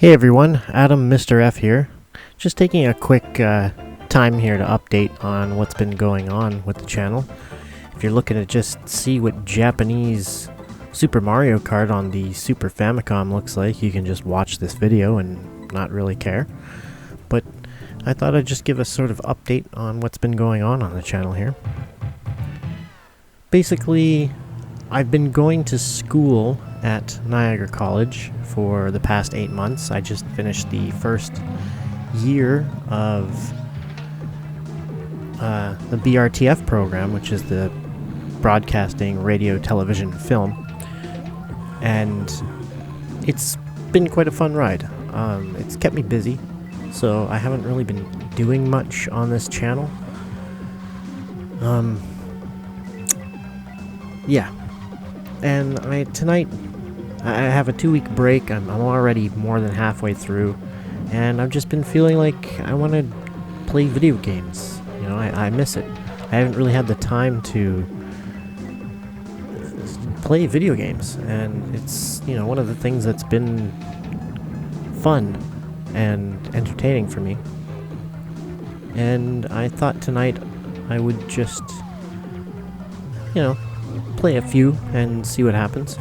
Hey everyone, Adam Mr. F here. Just taking a quick time here to update on what's been going on with the channel. If you're looking to just see what Japanese Super Mario Kart on the Super Famicom looks like, you can just watch this video and not really care. But I thought I'd just give a sort of update on what's been going on the channel here. Basically, I've been going to school at Niagara College for the past 8 months. I just finished the first year of the BRTF program, which is the Broadcasting, Radio, Television, Film. And it's been quite a fun ride. It's kept me busy, so I haven't really been doing much on this channel. Yeah. And tonight, I have a 2-week break. I'm already more than halfway through, and I've just been feeling like I want to play video games. You know, I miss it. I haven't really had the time to play video games, and it's, you know, one of the things that's been fun and entertaining for me. And I thought tonight I would just, you know, play a few and see what happens.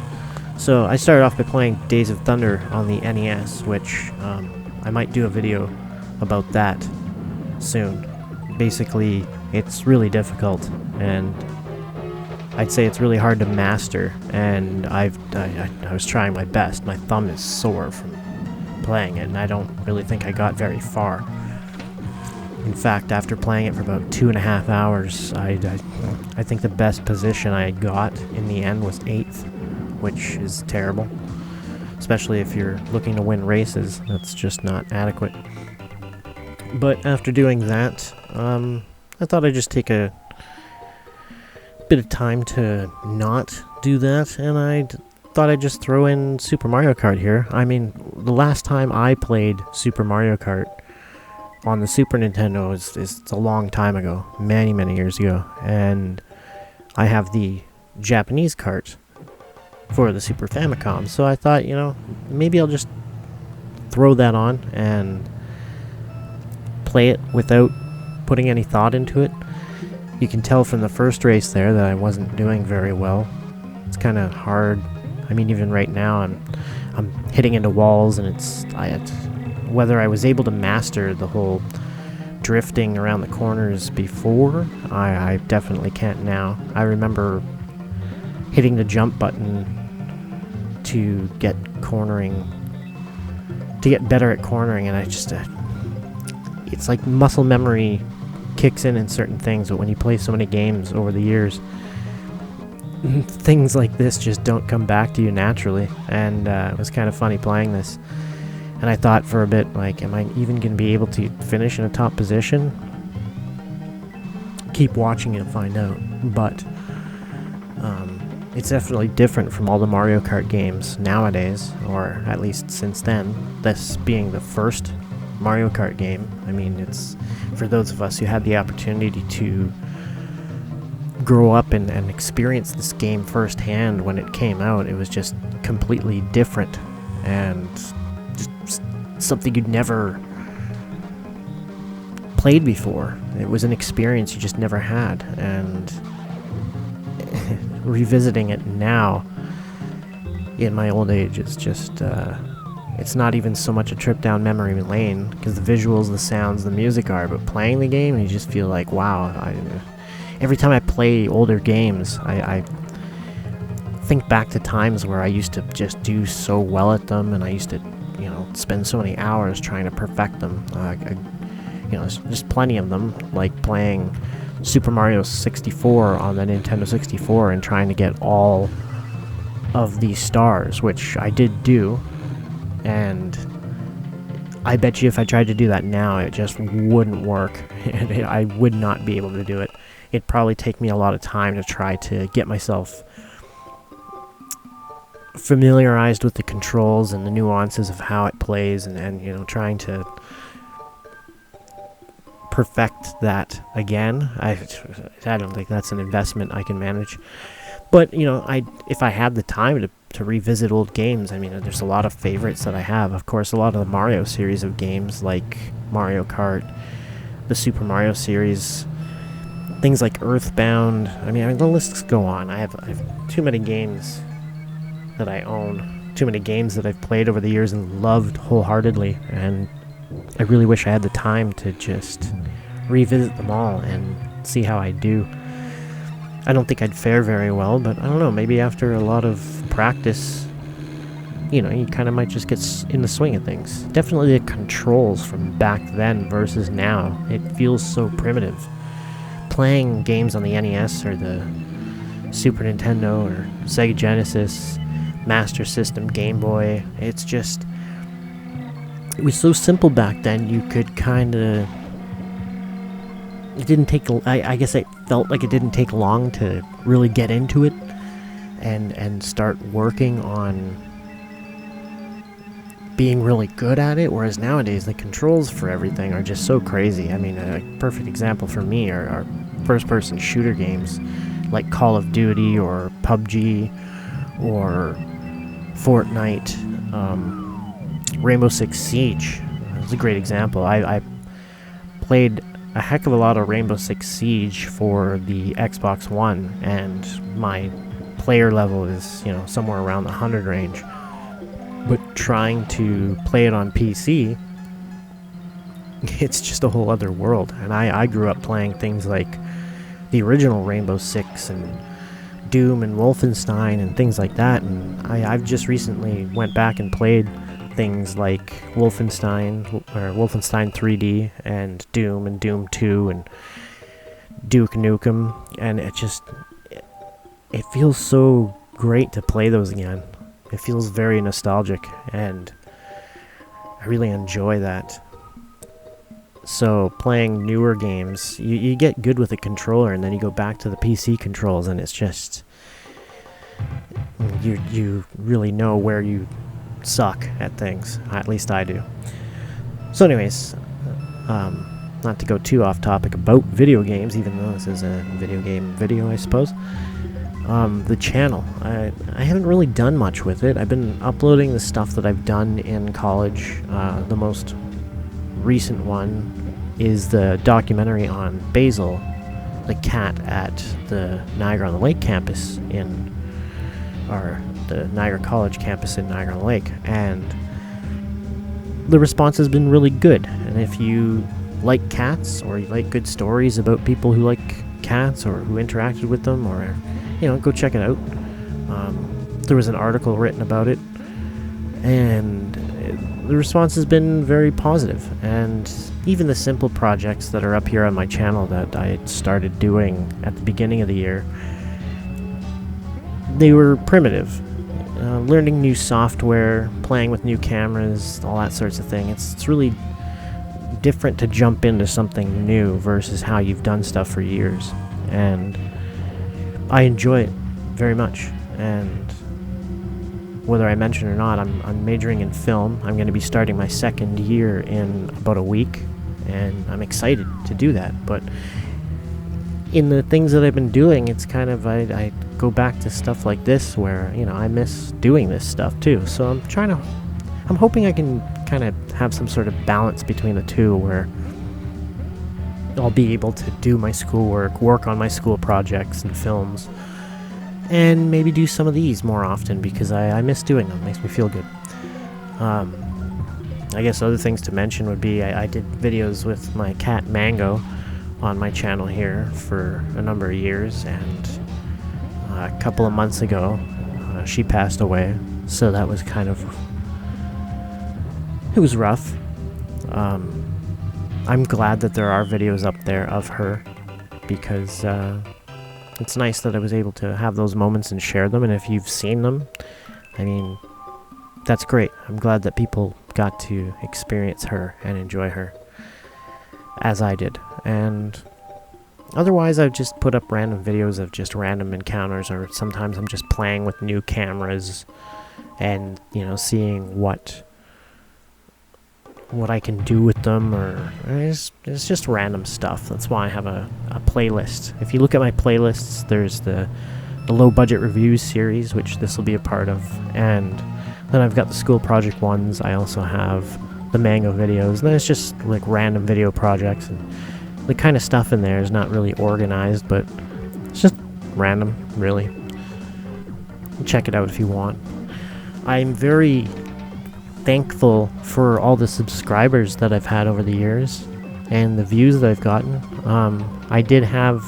So I started off by playing Days of Thunder on the NES, which I might do a video about that soon. Basically, it's really difficult, and I'd say it's really hard to master, and I was trying my best. My thumb is sore from playing it, and I don't really think I got very far. In fact, after playing it for about 2.5 hours, I think the best position I got in the end was 8th, which is terrible. Especially if you're looking to win races, that's just not adequate. But after doing that, I thought I'd just take a bit of time to not do that, and I thought I'd just throw in Super Mario Kart here. I mean, the last time I played Super Mario Kart on the Super Nintendo is a long time ago, many years ago, and I have the Japanese cart for the Super Famicom, so I thought, you know, maybe I'll just throw that on and play it without putting any thought into it. You can tell from the first race there that I wasn't doing very well. It's kind of hard. I mean, even right now I'm hitting into walls, and whether I was able to master the whole drifting around the corners before, I definitely can't now. I remember hitting the jump button to get better at cornering, and I just, it's like muscle memory kicks in certain things, but when you play so many games over the years, things like this just don't come back to you naturally, and it was kind of funny playing this. And I thought for a bit, like, am I even going to be able to finish in a top position? Keep watching it and find out. But it's definitely different from all the Mario Kart games nowadays, or at least since then. This being the first Mario Kart game. I mean, it's for those of us who had the opportunity to grow up and experience this game firsthand when it came out. It was just completely different, and just something you'd never played before. It was an experience you just never had, and revisiting it now in my old age is just it's not even so much a trip down memory lane, because the visuals, the sounds, the music are, but playing the game, you just feel like, wow. Every time I play older games, I think back to times where I used to just do so well at them, and I used to, you know, spend so many hours trying to perfect them. You know, there's plenty of them, like playing Super Mario 64 on the Nintendo 64 and trying to get all of these stars, which I did do, and I bet you if I tried to do that now, it just wouldn't work, and I would not be able to do it. It'd probably take me a lot of time to try to get myself familiarized with the controls and the nuances of how it plays, and you know, trying to perfect that again. I don't think that's an investment I can manage. But you know, if I had the time to to revisit old games. I mean, there's a lot of favorites that I have. Of course, a lot of the Mario series of games, like Mario Kart, the Super Mario series, things like Earthbound. I mean, the lists go on. I have too many games that I own, too many games that I've played over the years and loved wholeheartedly, and I really wish I had the time to just revisit them all and see how I do. I don't think I'd fare very well, but I don't know, maybe after a lot of practice, you kind of might just get in the swing of things. Definitely the controls from back then versus now, it feels so primitive. Playing games on the NES or the Super Nintendo or Sega Genesis, Master System, Game Boy, it was so simple back then. You could kind of, it didn't take, I guess I felt like it didn't take long to really get into it and start working on being really good at it, whereas nowadays the controls for everything are just so crazy. I mean, a perfect example for me are first-person shooter games like Call of Duty or PUBG or Fortnite, Rainbow Six Siege. That's a great example. I played a heck of a lot of Rainbow Six Siege for the Xbox One, and my player level is, somewhere around the 100 range. But trying to play it on PC, it's just a whole other world. And I grew up playing things like the original Rainbow Six and Doom and Wolfenstein and things like that, and I've just recently went back and played things like Wolfenstein 3D and Doom 2 and Duke Nukem, and it feels so great to play those again. It feels very nostalgic, and I really enjoy that. So playing newer games, you get good with a controller, and then you go back to the PC controls, and it's just, you really know where you suck at things. At least I do. So anyways, not to go too off topic about video games, even though this is a video game video, I suppose. The channel, I haven't really done much with it. I've been uploading the stuff that I've done in college. The most recent one is the documentary on Basil, the cat at the Niagara-on-the-Lake campus the Niagara College campus in Niagara-on-the-Lake, and the response has been really good. And if you like cats, or you like good stories about people who like cats or who interacted with them, or go check it out. There was an article written about it, and the response has been very positive. And even the simple projects that are up here on my channel that I started doing at the beginning of the year, they were primitive. Learning new software, playing with new cameras, all that sorts of thing. It's really different to jump into something new versus how you've done stuff for years. And I enjoy it very much. And whether I mention or not, I'm majoring in film. I'm going to be starting my second year in about a week, and I'm excited to do that. But in the things that I've been doing, it's kind of, I go back to stuff like this where, I miss doing this stuff too. So I'm hoping I can kind of have some sort of balance between the two, where I'll be able to do my schoolwork, work on my school projects and films, and maybe do some of these more often, because I miss doing them. It makes me feel good. I guess other things to mention would be I did videos with my cat Mango on my channel here for a number of years, and a couple of months ago she passed away, so that was it was rough. I'm glad that there are videos up there of her, because it's nice that I was able to have those moments and share them. And if you've seen them, I mean, that's great. I'm glad that people got to experience her and enjoy her as I did. And otherwise, I've just put up random videos of just random encounters, or sometimes I'm just playing with new cameras and, seeing what I can do with them, or it's just random stuff. That's why I have a playlist. If you look at my playlists, there's the the low budget reviews series, which this will be a part of, and then I've got the school project ones. I also have the Mango videos, and then it's just like random video projects, and the kind of stuff in there is not really organized, but it's just random, really. Check it out if you want. I'm very thankful for all the subscribers that I've had over the years and the views that I've gotten. I did have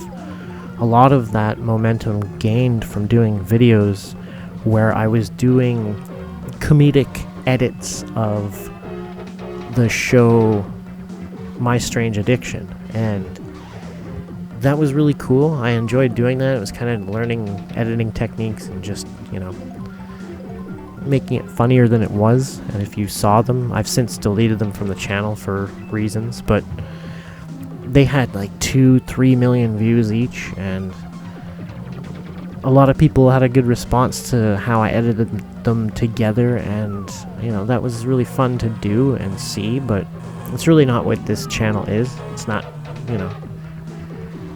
a lot of that momentum gained from doing videos where I was doing comedic edits of the show My Strange Addiction, and that was really cool. I enjoyed doing that. It was kind of learning editing techniques and just, you know, making it funnier than it was. And if you saw them, I've since deleted them from the channel for reasons, but they had like 2-3 million views each, and a lot of people had a good response to how I edited them together, and you know, that was really fun to do and see. But it's really not what this channel is. It's not, you know,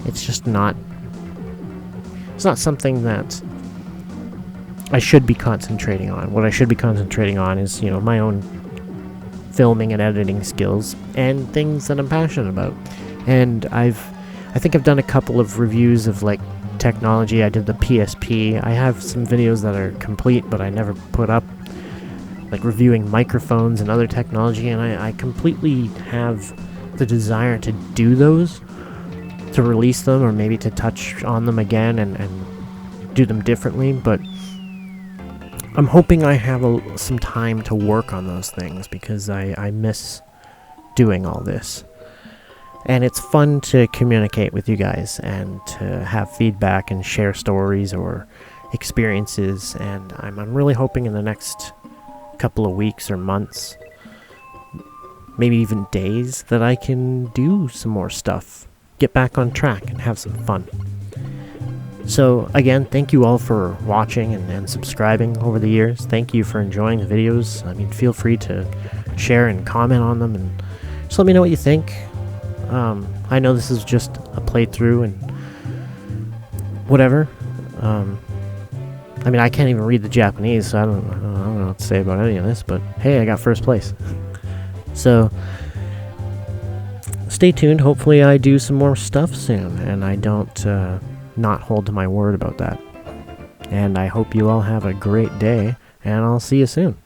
it's just not, it's not something that I should be concentrating on. What I should be concentrating on is, you know, my own filming and editing skills and things that I'm passionate about. And I think I've done a couple of reviews of like technology. I did the PSP. I have some videos that are complete but I never put up, like reviewing microphones and other technology, and I completely have the desire to do those, to release them, or maybe to touch on them again and do them differently. But I'm hoping I have some time to work on those things, because I miss doing all this. And it's fun to communicate with you guys and to have feedback and share stories or experiences. And I'm really hoping in the next couple of weeks or months, maybe even days, that I can do some more stuff, get back on track and have some fun. So again, thank you all for watching and subscribing over the years. Thank you for enjoying the videos. I mean, feel free to share and comment on them, and just let me know what you think. I know this is just a playthrough and whatever. I mean, I can't even read the Japanese, so I don't know what to say about any of this, but hey, I got first place. So stay tuned. Hopefully I do some more stuff soon, and I don't not hold to my word about that. And I hope you all have a great day, and I'll see you soon.